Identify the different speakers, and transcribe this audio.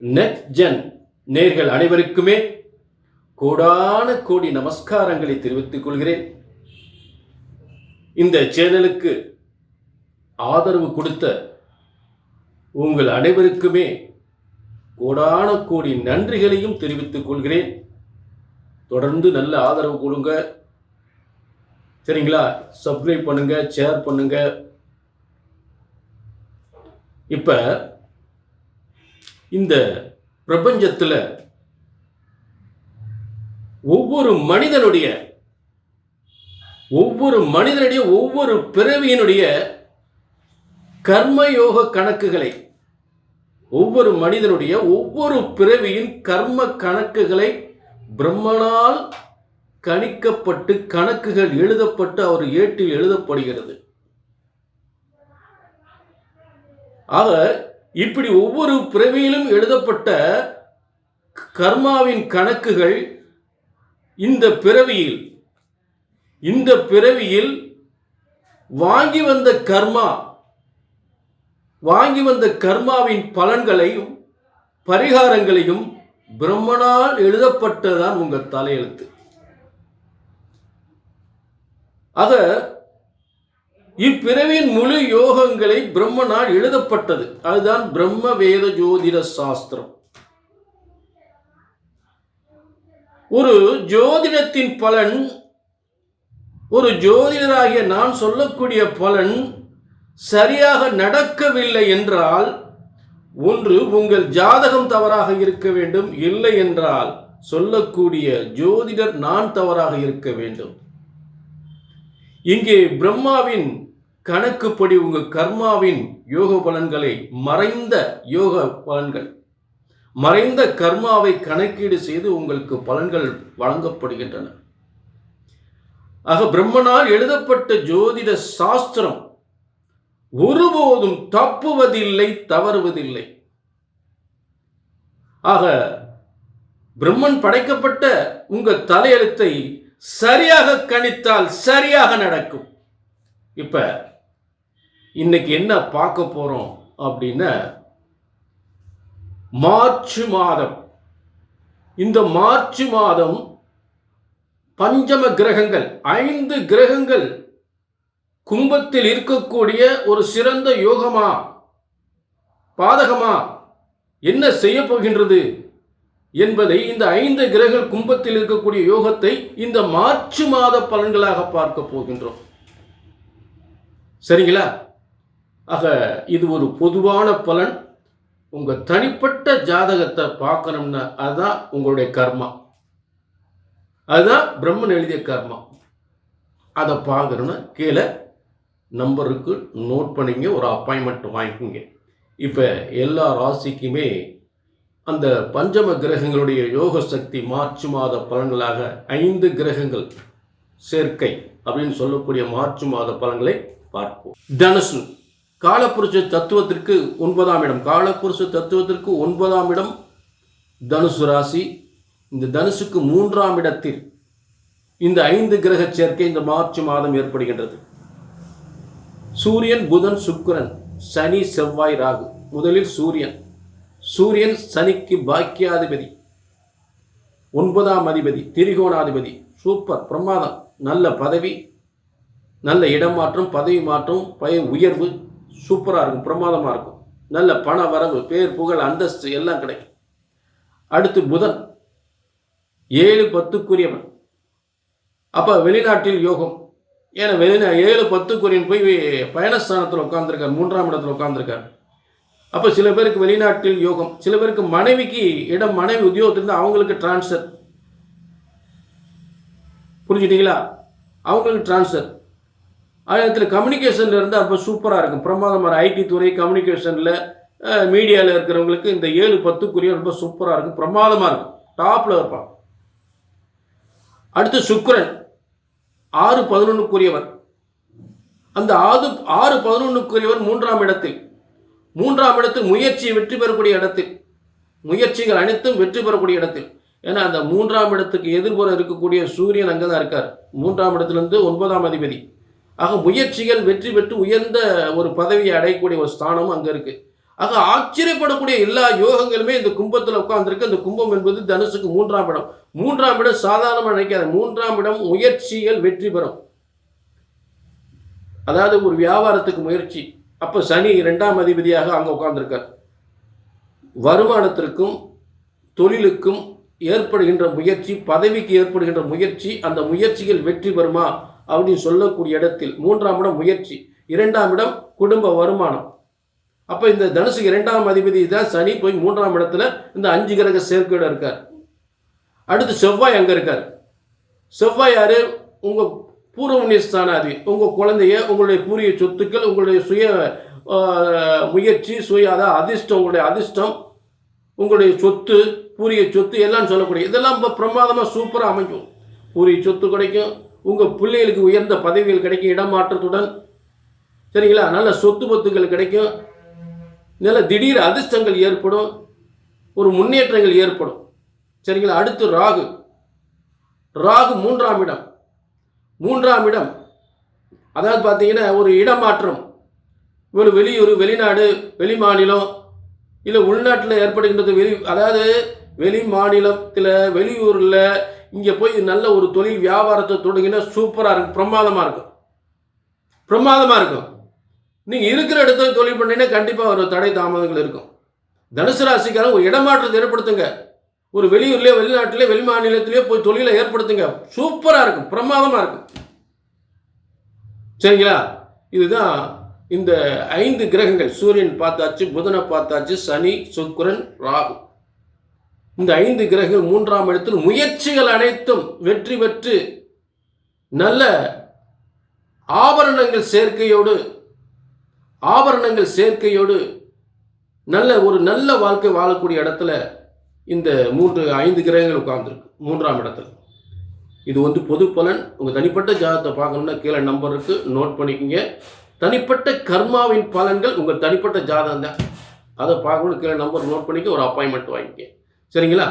Speaker 1: Net gen நேர்கள் அனைவருக்குமே கோடான கோடி நமஸ்காரங்களை தெரிவித்துக் கொள்கிறேன். இந்த சேனலுக்கு ஆதரவு கொடுத்த உங்கள் அனைவருக்குமே கோடான கோடி நன்றிகளையும் தெரிவித்துக் கொள்கிறேன். தொடர்ந்து நல்ல ஆதரவு கொடுங்க, சரிங்களா? சப்ஸ்கிரைப் பண்ணுங்க, ஷேர் பண்ணுங்க. இப்ப இந்த பிரபஞ்சத்தில் ஒவ்வொரு மனிதனுடைய ஒவ்வொரு பிறவியினுடைய கர்மயோக கணக்குகளை, ஒவ்வொரு மனிதனுடைய ஒவ்வொரு பிறவியின் கர்ம கணக்குகளை பிரம்மனால் கணிக்கப்பட்டு கணக்குகள் எழுதப்பட்டு அவர் ஏட்டில் எழுதப்படுகிறது. ஆக இப்படி ஒவ்வொரு பிறவியிலும் எழுதப்பட்ட கர்மாவின் கணக்குகள் இந்த பிறவியில் வாங்கி வந்த கர்மாவின் பலன்களையும் பரிகாரங்களையும் பிரம்மனால் எழுதப்பட்டதான் உங்கள் தலையெழுத்து. ஆக இப்பிறவியின் முழு யோகங்களை பிரம்மனால் எழுதப்பட்டது. அதுதான் பிரம்ம வேத ஜோதிட சாஸ்திரம். ஒரு ஜோதிடத்தின் பலன், ஒரு ஜோதிடராகிய நான் சொல்லக்கூடிய பலன் சரியாக நடக்கவில்லை என்றால், ஒன்று உங்கள் ஜாதகம் தவறாக இருக்க வேண்டும், இல்லை என்றால் சொல்லக்கூடிய ஜோதிடர் நான் தவறாக இருக்க வேண்டும். இங்கே பிரம்மாவின் கணக்குப்படி உங்கள் கர்மாவின் யோக பலன்களை, மறைந்த யோக பலன்கள், மறைந்த கர்மாவை கணக்கீடு செய்து உங்களுக்கு பலன்கள் வழங்கப்படுகின்றன. ஆக பிரம்மனால் எழுதப்பட்ட ஜோதிட சாஸ்திரம் ஒருபோதும் தப்புவதில்லை, தவறுவதில்லை. ஆக பிரம்மன் படைக்கப்பட்ட உங்கள் தலையெழுத்தை சரியாக கணித்தால் சரியாக நடக்கும். இப்ப இன்னைக்கு என்ன பார்க்க போறோம் அப்படின்னா, மார்ச் மாதம். இந்த மார்ச் மாதம் பஞ்சம கிரகங்கள், 5 கிரகங்கள் கும்பத்தில் இருக்கக்கூடிய ஒரு சிறந்த யோகமா பாதகமா என்ன செய்ய போகின்றது என்பதை, இந்த 5 கிரகங்கள் கும்பத்தில் இருக்கக்கூடிய யோகத்தை இந்த மார்ச் மாத பலன்களாக பார்க்க போகின்றோம். சரிங்களா? ஆக இது ஒரு பொதுவான பலன். உங்க தனிப்பட்ட ஜாதகத்தை பார்க்கணும்னா அதுதான் உங்களுடைய கர்மா, அதுதான் பிரம்மன் எழுதிய கர்மா. அதை பார்க்கணும்னா கீழே நம்பருக்கு நோட் பண்ணிங்க, ஒரு அப்பாயின்மெண்ட் வாங்கிக்கோங்க. இப்போ எல்லா ராசிக்குமே அந்த பஞ்சம கிரகங்களுடைய யோக சக்தி மார்ச் மாத பலன்களாக 5 கிரகங்கள் சேர்க்கை அப்படின்னு சொல்லக்கூடிய மார்ச் மாத பலன்களை பார்ப்போம். தனுசு காலப்புருஷ தத்துவத்திற்கு 9ஆம் இடம். காலப்புருஷ தத்துவத்திற்கு 9ஆம் இடம் தனுசு ராசி. இந்த தனுசுக்கு 3ஆம் இடத்தில் இந்த 5 கிரக சேர்க்கை இந்த மார்ச் மாதம் ஏற்படுகின்றது. சூரியன், புதன், சுக்கிரன், சனி, செவ்வாய், ராகு. முதலில் சூரியன் சனிக்கு பாக்கியாதிபதி, 9ஆம் அதிபதி, திரிகோணாதிபதி. சூப்பர், பிரமாதம். நல்ல பதவி, நல்ல இடம் மாற்றம், பதவி மாற்றம், உயர்வு சூப்பராக இருக்கும், பிரமாதமாக இருக்கும். நல்ல பண வரவு, பேர், புகழ், அந்தஸ்து எல்லாம் கிடைக்கும். அடுத்து புதன் 7-10க்குரியவன். அப்போ வெளிநாட்டில் யோகம். ஏன்னா 7-10க்குரியன் போய் பயணஸ்தானத்தில் உட்கார்ந்துருக்கார், 3ஆம் இடத்துல உட்கார்ந்துருக்கார். அப்போ சில பேருக்கு வெளிநாட்டில் யோகம், சில பேருக்கு மனைவிக்கு இடம், மனைவி உத்தியோகத்திலிருந்து அவங்களுக்கு டிரான்ஸ்ஃபர். புரிஞ்சுட்டீங்களா? அவங்களுக்கு டிரான்ஸ்ஃபர். அதே நேரத்தில் கம்யூனிகேஷனில் இருந்தால் அப்போ சூப்பராக இருக்கும், பிரமாதமாக. ஐடி துறை, கம்யூனிகேஷனில், மீடியாவில் இருக்கிறவங்களுக்கு இந்த 7-10க்குரிய ரொம்ப சூப்பராக இருக்கும், பிரமாதமாக இருக்கும், டாப்பில் இருப்பான். அடுத்து சுக்கிரன் 6-11க்குரியவர். அந்த 6-11க்குரியவர் 3ஆம் இடத்தில். 3ஆம் இடத்தில் முயற்சியை வெற்றி பெறக்கூடிய இடத்தில், முயற்சிகள் அனைத்தும் வெற்றி பெறக்கூடிய இடத்தில். ஏன்னா அந்த 3ஆம் இடத்துக்கு எதிர்ப்புறம் இருக்கக்கூடிய சூரியன் அங்கே தான் இருக்கார். 3ஆம் இடத்திலிருந்து 9ஆம் அதிபதி. ஆக முயற்சிகள் வெற்றி பெற்று உயர்ந்த ஒரு பதவியை அடையக்கூடிய ஒரு ஸ்தானமும் அங்கே இருக்குது. ஆக ஆச்சரியப்படக்கூடிய எல்லா யோகங்களுமே இந்த கும்பத்தில் உட்கார்ந்துருக்கு. இந்த கும்பம் என்பது தனுசுக்கு 3ஆம் இடம். 3ஆம் இடம் சாதாரணமாக நினைக்காது. 3ஆம் இடம் முயற்சிகள் வெற்றி பெறும். அதாவது ஒரு வியாபாரத்துக்கு முயற்சி. அப்போ சனி 2ஆம் அதிபதியாக அங்கே உட்கார்ந்துருக்கார். வருமானத்திற்கும் தொழிலுக்கும் ஏற்படுகின்ற முயற்சி, பதவிக்கு ஏற்படுகின்ற முயற்சி, அந்த முயற்சிகள் வெற்றி பெறுமா அப்படின்னு சொல்லக்கூடிய இடத்தில் 3ஆம் இடம் முயற்சி, 2ஆம் இடம் குடும்ப வருமானம். அப்போ இந்த தனுசுக்கு 2ஆம் அதிபதி தான் சனி போய் 3ஆம் இடத்துல இந்த 5 கிரக சேர்க்கையோட இருக்கார். அடுத்து செவ்வாய் அங்கே இருக்கார். செவ்வாய் யாரு? உங்கள் பூர்வ ஸ்தானாதி, உங்கள் குழந்தைய, உங்களுடைய பூரிய சொத்துக்கள், உங்களுடைய சுய முயற்சி, அதாவது அதிர்ஷ்டம், உங்களுடைய அதிர்ஷ்டம், உங்களுடைய சொத்து, பூரிய சொத்து எல்லாம் சொல்லக்கூடிய இதெல்லாம் இப்போ பிரமாதமாக சூப்பராக அமைக்கும். பூரிய சொத்து கிடைக்கும், உங்கள் பிள்ளைகளுக்கு உயர்ந்த பதவிகள் கிடைக்கும் இடமாற்றத்துடன், சரிங்களா? நல்ல சொத்து பத்துக்கள் கிடைக்கும், நல்ல திடீர் அதிர்ஷ்டங்கள் ஏற்படும், ஒரு முன்னேற்றங்கள் ஏற்படும், சரிங்களா? அடுத்து ராகு. ராகு 3ஆம் இடம். 3ஆம் இடம் அதாவது பார்த்தீங்கன்னா ஒரு இடமாற்றம், ஒரு வெளியூர், வெளிநாடு, வெளி மாநிலம், இல்லை உள்நாட்டில் ஏற்படுகின்றது. அதாவது வெளி மாநிலத்தில், வெளியூரில் இங்கே போய் நல்ல ஒரு தொழில் வியாபாரத்தை தொடங்கினா சூப்பராக இருக்கும், பிரமாதமாக இருக்கும், பிரமாதமாக இருக்கும். நீங்கள் இருக்கிற இடத்துல தொழில் பண்ணிங்கன்னா கண்டிப்பாக ஒரு தடை தாமதங்கள் இருக்கும். தனுசு ராசிக்காரங்க ஒரு இடமாற்றத்தை ஏற்படுத்துங்க. ஒரு வெளியூர்லேயே, வெளிநாட்டிலே, வெளி மாநிலத்திலேயே போய் தொழிலை ஏற்படுத்துங்க, சூப்பராக இருக்கும், பிரமாதமாக இருக்கும், சரிங்களா? இதுதான் இந்த 5 கிரகங்கள். சூரியன் பார்த்தாச்சு, புதனை பார்த்தாச்சு, சனி, சுக்கிரன், ராகு. இந்த 5 கிரகங்கள் 3ஆம் இடத்தில் முயற்சிகள் அனைத்தும் வெற்றி பெற்று நல்ல ஆபரணங்கள் சேர்க்கையோடு நல்ல வாழ்க்கை வாழக்கூடிய இடத்துல இந்த 5 கிரகங்கள் உட்கார்ந்துருக்கு 3ஆம் இடத்துல. இது பொது பலன். உங்கள் தனிப்பட்ட ஜாதகத்தை பார்க்கணும்னா கீழே நம்பர் இருக்கு, நோட் பண்ணிக்கோங்க. தனிப்பட்ட கர்மாவின் பலன்கள் உங்கள் தனிப்பட்ட ஜாதகம் தான். அதை பார்க்கணும், கீழே நம்பர் நோட் பண்ணிக்க, ஒரு அப்பாயின்மெண்ட் வாங்கிக்க, சரிங்களா?